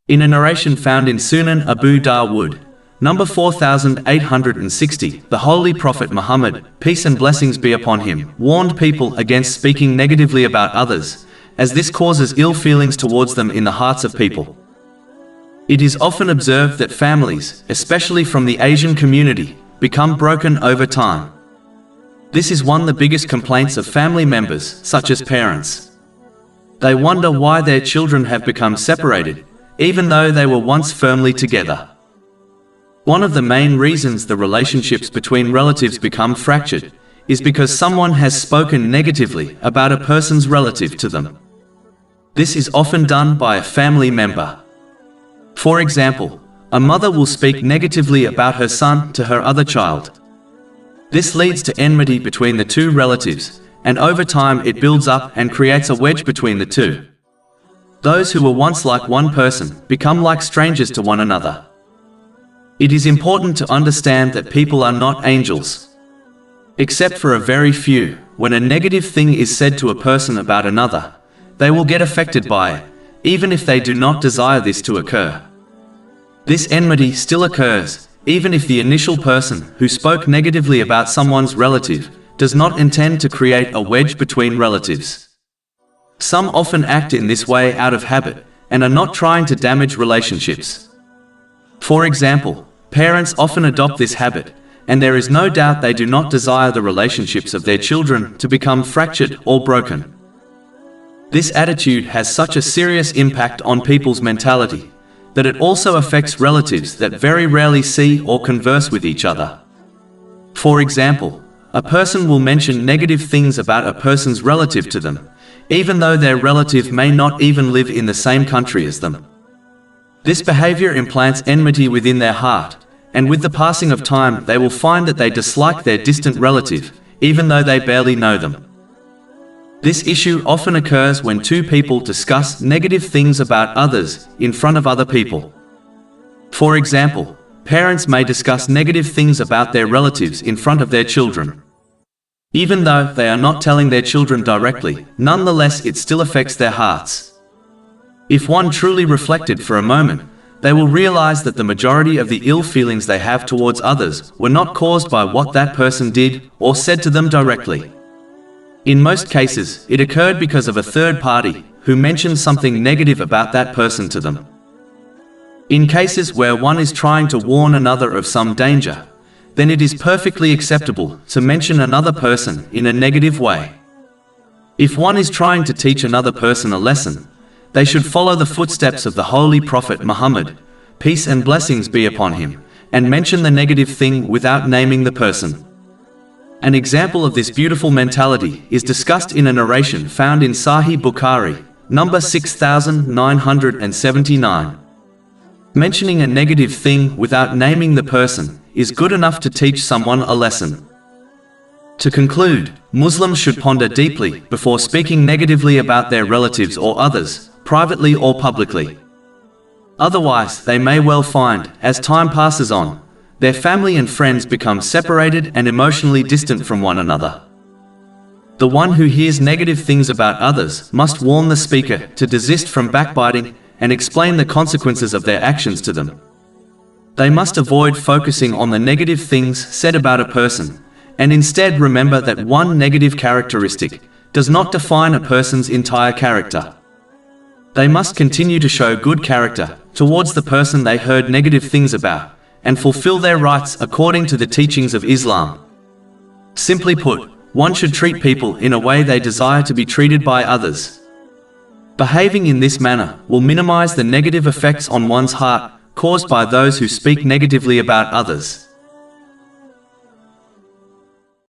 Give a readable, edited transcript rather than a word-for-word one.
In a narration found in Sunan Abu Dawood, number 4860, the Holy Prophet Muhammad, peace and blessings be upon him, warned people against speaking negatively about others, as this causes ill feelings towards them in the hearts of people. It is often observed that families, especially from the Asian community, become broken over time. This is one of the biggest complaints of family members, such as parents. They wonder why their children have become separated, even though they were once firmly together. One of the main reasons the relationships between relatives become fractured is because someone has spoken negatively about a person's relative to them. This is often done by a family member. For example, a mother will speak negatively about her son to her other child. This leads to enmity between the two relatives, and over time it builds up and creates a wedge between the two. Those who were once like one person become like strangers to one another. It is important to understand that people are not angels. Except for a very few, when a negative thing is said to a person about another, they will get affected by it, even if they do not desire this to occur. This enmity still occurs, even if the initial person who spoke negatively about someone's relative does not intend to create a wedge between relatives. Some often act in this way out of habit and are not trying to damage relationships. For example, parents often adopt this habit, and there is no doubt they do not desire the relationships of their children to become fractured or broken. This attitude has such a serious impact on people's mentality that it also affects relatives that very rarely see or converse with each other. For example, a person will mention negative things about a person's relative to them, even though their relative may not even live in the same country as them. This behavior implants enmity within their heart, and with the passing of time they will find that they dislike their distant relative, even though they barely know them. This issue often occurs when two people discuss negative things about others in front of other people. For example, parents may discuss negative things about their relatives in front of their children. Even though they are not telling their children directly, nonetheless it still affects their hearts. If one truly reflected for a moment, they will realize that the majority of the ill feelings they have towards others were not caused by what that person did or said to them directly. In most cases, it occurred because of a third party who mentioned something negative about that person to them. In cases where one is trying to warn another of some danger, then it is perfectly acceptable to mention another person in a negative way. If one is trying to teach another person a lesson, they should follow the footsteps of the Holy Prophet Muhammad, peace and blessings be upon him, and mention the negative thing without naming the person. An example of this beautiful mentality is discussed in a narration found in Sahih Bukhari, number 6979. Mentioning a negative thing without naming the person is good enough to teach someone a lesson. To conclude, Muslims should ponder deeply before speaking negatively about their relatives or others, privately or publicly. Otherwise, they may well find, as time passes on, their family and friends become separated and emotionally distant from one another. The one who hears negative things about others must warn the speaker to desist from backbiting and explain the consequences of their actions to them. They must avoid focusing on the negative things said about a person, and instead remember that one negative characteristic does not define a person's entire character. They must continue to show good character towards the person they heard negative things about, and fulfill their rights according to the teachings of Islam. Simply put, one should treat people in a way they desire to be treated by others. Behaving in this manner will minimize the negative effects on one's heart caused by those who speak negatively about others.